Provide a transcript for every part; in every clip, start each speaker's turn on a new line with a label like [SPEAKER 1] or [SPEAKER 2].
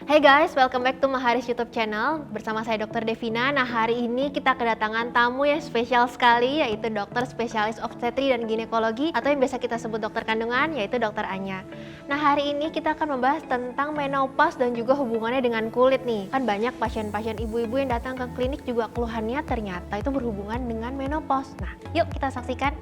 [SPEAKER 1] Hey guys, welcome back to Maharis YouTube channel. Bersama saya Dr. Devina. Nah, hari ini kita kedatangan tamu yang spesial sekali, yaitu dokter spesialis obstetri dan ginekologi atau yang biasa kita sebut dokter kandungan, yaitu Dr. Anya. Nah, hari ini kita akan membahas tentang menopause dan juga hubungannya dengan kulit nih. Kan banyak pasien-pasien ibu-ibu yang datang ke klinik juga keluhannya ternyata itu berhubungan dengan menopause. Nah, yuk kita saksikan.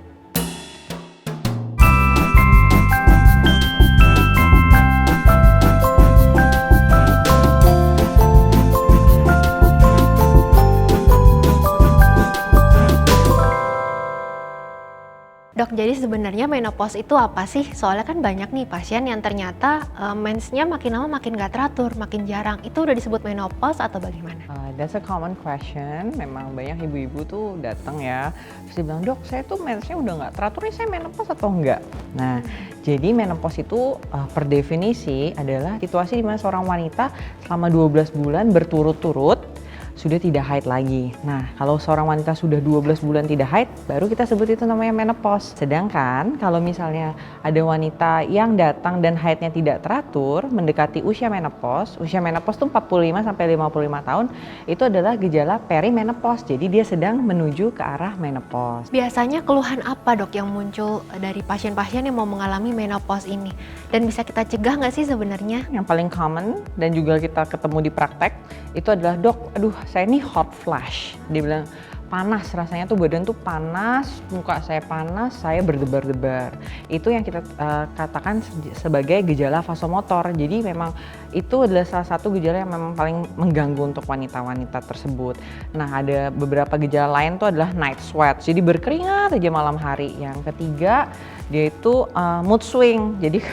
[SPEAKER 1] Dok, jadi sebenarnya menopause itu apa sih? Soalnya kan banyak nih pasien yang ternyata mensnya makin lama makin gak teratur, makin jarang. Itu udah disebut menopause atau bagaimana?
[SPEAKER 2] That's a common question. Memang banyak ibu-ibu tuh datang ya, terus dia bilang, dok saya tuh mensnya udah gak teratur nih, saya menopause atau enggak? Nah, jadi menopause itu per definisi adalah situasi di mana seorang wanita selama 12 bulan berturut-turut sudah tidak haid lagi. Nah, kalau seorang wanita sudah 12 bulan tidak haid, baru kita sebut itu namanya menopause. Sedangkan kalau misalnya ada wanita yang datang dan haidnya tidak teratur, mendekati usia menopause itu 45 sampai 55 tahun, itu adalah gejala perimenopause. Jadi dia sedang menuju ke arah menopause.
[SPEAKER 1] Biasanya keluhan apa dok yang muncul dari pasien-pasien yang mau mengalami menopause ini? Dan bisa kita cegah nggak sih sebenarnya?
[SPEAKER 2] Yang paling common dan juga kita ketemu di praktek, itu adalah dok, aduh saya ini hot flash. Dia bilang panas, rasanya tuh badan tuh panas, muka saya panas, saya berdebar-debar. Itu yang kita katakan sebagai gejala vasomotor. Jadi memang itu adalah salah satu gejala yang memang paling mengganggu untuk wanita-wanita tersebut. Nah, ada beberapa gejala lain tuh adalah night sweat, jadi berkeringat aja malam hari. Yang ketiga, dia itu mood swing, jadi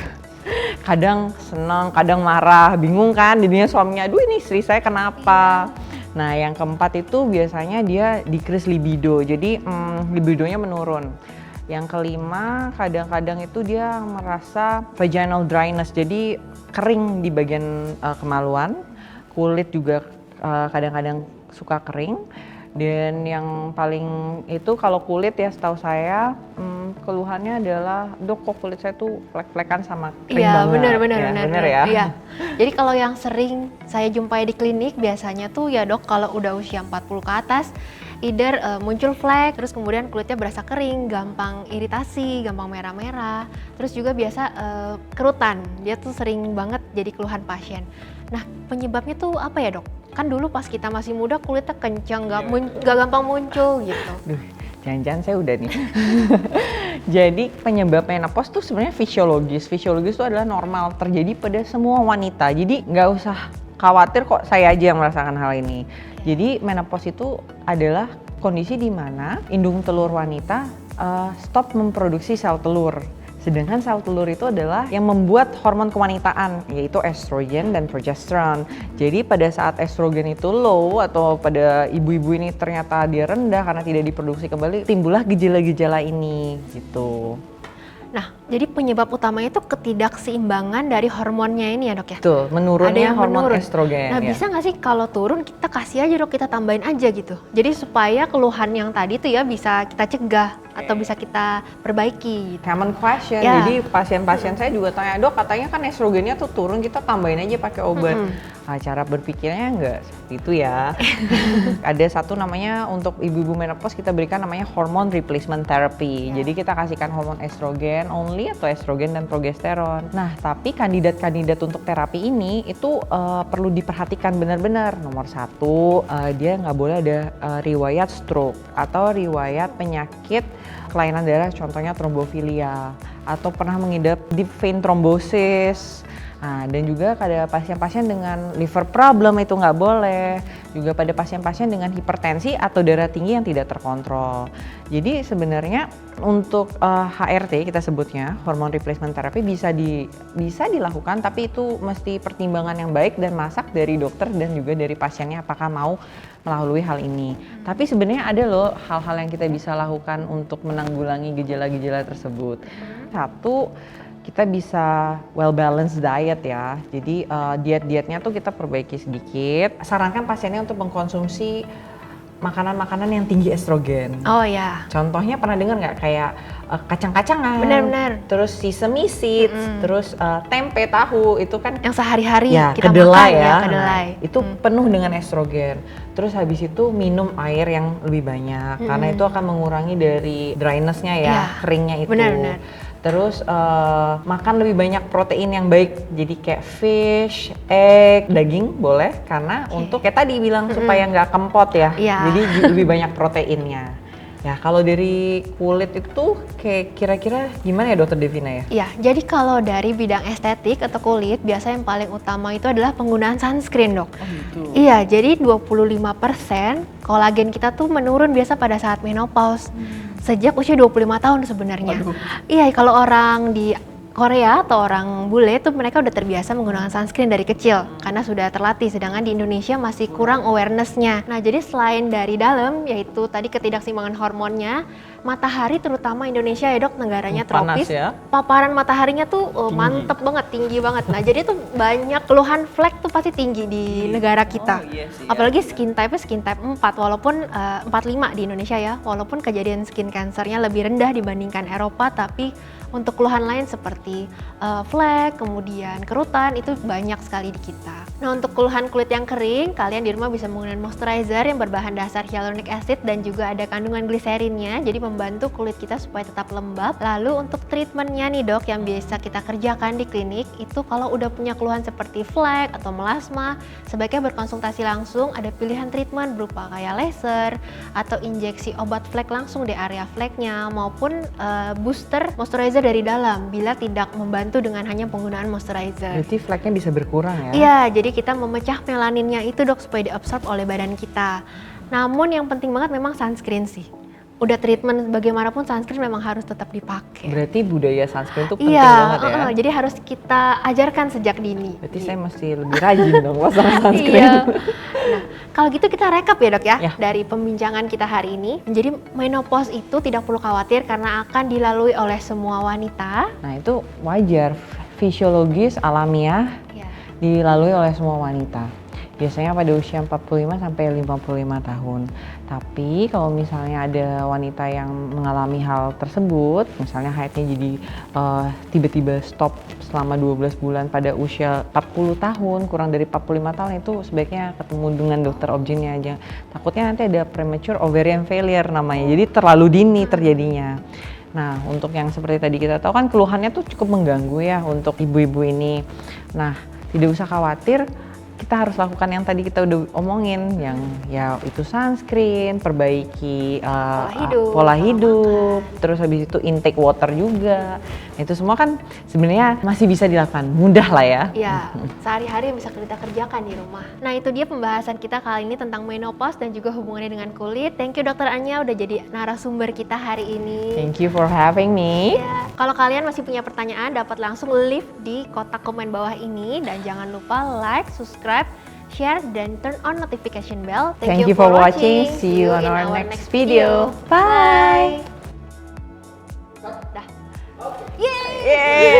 [SPEAKER 2] kadang senang, kadang marah, bingung kan jadinya suaminya, aduh ini istri saya kenapa? Nah, yang keempat itu biasanya dia decrease libido, jadi libidonya menurun. Yang kelima, kadang-kadang itu dia merasa vaginal dryness, jadi kering di bagian kemaluan, kulit juga kadang-kadang suka kering. Dan yang paling itu kalau kulit ya setahu saya keluhannya adalah dok kok kulit saya tuh flek-flekan sama kering banget. Bener ya.
[SPEAKER 1] Iya. Jadi kalau yang sering saya jumpai di klinik biasanya tuh ya dok kalau udah usia 40 ke atas either muncul flek, terus kemudian kulitnya berasa kering, gampang iritasi, gampang merah-merah, terus juga biasa kerutan. Dia tuh sering banget jadi keluhan pasien. Nah, penyebabnya tuh apa ya dok? Kan dulu pas kita masih muda kulitnya kencang, gak gampang muncul gitu.
[SPEAKER 2] Duh, jangan-jangan saya udah nih. Jadi penyebab menopause tuh sebenarnya fisiologis. Fisiologis itu adalah normal, terjadi pada semua wanita. Jadi nggak usah khawatir kok saya aja yang merasakan hal ini. Jadi menopause itu adalah kondisi di mana indung telur wanita stop memproduksi sel telur. Sedangkan sel telur itu adalah yang membuat hormon kewanitaan, yaitu estrogen dan progesteron. Jadi pada saat estrogen itu low atau pada ibu-ibu ini ternyata dia rendah karena tidak diproduksi kembali, timbullah gejala-gejala ini gitu.
[SPEAKER 1] Nah, jadi penyebab utamanya itu ketidakseimbangan dari hormonnya ini ya dok ya?
[SPEAKER 2] Betul, menurunnya hormon estrogen.
[SPEAKER 1] Nah, bisa nggak sih kalau turun kita kasih aja dok, kita tambahin aja gitu. Jadi supaya keluhan yang tadi tuh ya bisa kita cegah atau bisa kita perbaiki.
[SPEAKER 2] Common question, jadi pasien-pasien saya juga tanya, dok katanya kan estrogennya tuh turun, kita tambahin aja pakai obat. Nah, cara berpikirnya nggak seperti itu ya. Ada satu namanya untuk ibu-ibu menopause kita berikan namanya hormone replacement therapy. Jadi kita kasihkan hormon estrogen only atau estrogen dan progesteron. Nah, tapi kandidat-kandidat untuk terapi ini itu perlu diperhatikan benar-benar. Nomor satu, dia nggak boleh ada riwayat stroke atau riwayat penyakit kelainan darah, contohnya trombofilia atau pernah mengidap deep vein thrombosis. Nah, dan juga pada pasien-pasien dengan liver problem itu nggak boleh. Juga pada pasien-pasien dengan hipertensi atau darah tinggi yang tidak terkontrol. Jadi sebenarnya untuk HRT kita sebutnya, hormone replacement therapy bisa dilakukan, tapi itu mesti pertimbangan yang baik dan masak dari dokter dan juga dari pasiennya apakah mau melalui hal ini. Tapi sebenarnya ada loh hal-hal yang kita bisa lakukan untuk menanggulangi gejala-gejala tersebut. Satu, kita bisa well balanced diet ya. Jadi diet-dietnya tuh kita perbaiki sedikit. Sarankan pasiennya untuk mengkonsumsi makanan-makanan yang tinggi estrogen.
[SPEAKER 1] Oh ya.
[SPEAKER 2] Contohnya pernah dengar nggak kayak kacang-kacangan,
[SPEAKER 1] Benar-benar.
[SPEAKER 2] terus sesame seeds, terus tempe, tahu, itu kan
[SPEAKER 1] Yang sehari-hari
[SPEAKER 2] ya
[SPEAKER 1] kita
[SPEAKER 2] kedelai
[SPEAKER 1] makan
[SPEAKER 2] ya.
[SPEAKER 1] kedelai.
[SPEAKER 2] Nah, itu penuh dengan estrogen. Terus habis itu minum air yang lebih banyak karena itu akan mengurangi dari dryness-nya ya,
[SPEAKER 1] Iya.
[SPEAKER 2] keringnya itu.
[SPEAKER 1] Benar-benar.
[SPEAKER 2] Terus makan lebih banyak protein yang baik, jadi kayak fish, egg, daging boleh karena untuk kayak tadi bilang supaya nggak kempot ya.
[SPEAKER 1] Iya.
[SPEAKER 2] Jadi lebih banyak proteinnya. Ya kalau dari kulit itu kayak kira-kira gimana ya Dokter Devina ya?
[SPEAKER 1] Ya, jadi kalau dari bidang estetik atau kulit, biasa yang paling utama itu adalah penggunaan sunscreen, Dok.
[SPEAKER 2] Oh gitu.
[SPEAKER 1] Iya, jadi 25% kolagen kita tuh menurun biasa pada saat menopause. Sejak usia 25 tahun sebenarnya.
[SPEAKER 2] Waduh.
[SPEAKER 1] Iya, kalau orang di Korea atau orang bule tuh mereka udah terbiasa menggunakan sunscreen dari kecil karena sudah terlatih, sedangkan di Indonesia masih kurang awareness-nya. Nah, jadi selain dari dalam, yaitu tadi ketidakseimbangan hormonnya, matahari terutama Indonesia ya Dok, negaranya
[SPEAKER 2] Panas
[SPEAKER 1] tropis,
[SPEAKER 2] ya.
[SPEAKER 1] paparan mataharinya tuh mantep banget, tinggi banget. Nah, jadi tuh banyak keluhan flek tuh pasti tinggi di negara kita.
[SPEAKER 2] Oh, iya sih, ya.
[SPEAKER 1] Apalagi skin type-nya skin type 4, walaupun 45 di Indonesia ya, walaupun kejadian skin cancernya lebih rendah dibandingkan Eropa, tapi untuk keluhan lain seperti flek, kemudian kerutan itu banyak sekali di kita. Nah, untuk keluhan kulit yang kering, kalian di rumah bisa menggunakan moisturizer yang berbahan dasar hyaluronic acid dan juga ada kandungan gliserinnya, jadi membantu kulit kita supaya tetap lembab. Lalu untuk treatmentnya nih Dok, yang biasa kita kerjakan di klinik, itu kalau udah punya keluhan seperti flek atau melasma, sebaiknya berkonsultasi langsung. Ada pilihan treatment berupa kayak laser atau injeksi obat flek langsung di area fleknya, maupun booster moisturizer dari dalam bila tidak membantu dengan hanya penggunaan moisturizer.
[SPEAKER 2] Berarti fleknya bisa berkurang ya?
[SPEAKER 1] Iya, jadi kita memecah melaninnya itu Dok supaya diabsorb oleh badan kita. Namun yang penting banget memang sunscreen sih. Udah treatment bagaimanapun sunscreen memang harus tetap dipakai.
[SPEAKER 2] Berarti budaya sunscreen itu penting
[SPEAKER 1] Iya,
[SPEAKER 2] banget ya?
[SPEAKER 1] jadi harus kita ajarkan sejak dini.
[SPEAKER 2] Berarti saya mesti lebih rajin dong pasang sunscreen.
[SPEAKER 1] Iya. Nah, kalau gitu kita rekap ya Dok ya,
[SPEAKER 2] Ya.
[SPEAKER 1] dari pembincangan kita hari ini. Jadi menopause itu tidak perlu khawatir karena akan dilalui oleh semua wanita.
[SPEAKER 2] Nah itu wajar, fisiologis, alamiah,
[SPEAKER 1] Ya.
[SPEAKER 2] dilalui oleh semua wanita. Biasanya pada usia 45 sampai 55 tahun. Tapi kalau misalnya ada wanita yang mengalami hal tersebut, misalnya haidnya jadi tiba-tiba stop selama 12 bulan pada usia 40 tahun, kurang dari 45 tahun, itu sebaiknya ketemu dengan dokter objinnya aja. Takutnya nanti ada premature ovarian failure namanya, jadi terlalu dini terjadinya. Nah, untuk yang seperti tadi kita tahu kan keluhannya tuh cukup mengganggu ya untuk ibu-ibu ini. Nah, tidak usah khawatir, kita harus lakukan yang tadi kita udah omongin, yang ya itu sunscreen, perbaiki pola hidup, terus habis itu intake water juga. Itu semua kan sebenarnya masih bisa dilakukan, mudah lah ya.
[SPEAKER 1] Ya, sehari-hari yang bisa kita kerjakan di rumah. Nah, itu dia pembahasan kita kali ini tentang menopause dan juga hubungannya dengan kulit. Thank you Dokter Anya udah jadi narasumber kita hari ini.
[SPEAKER 2] Thank you for having me.
[SPEAKER 1] Ya, kalau kalian masih punya pertanyaan, dapat langsung leave di kotak komen bawah ini. Dan jangan lupa like, subscribe, share, dan turn on notification bell.
[SPEAKER 2] Thank you for watching. See you on our next video. Bye.
[SPEAKER 1] Dah.
[SPEAKER 2] Yeay.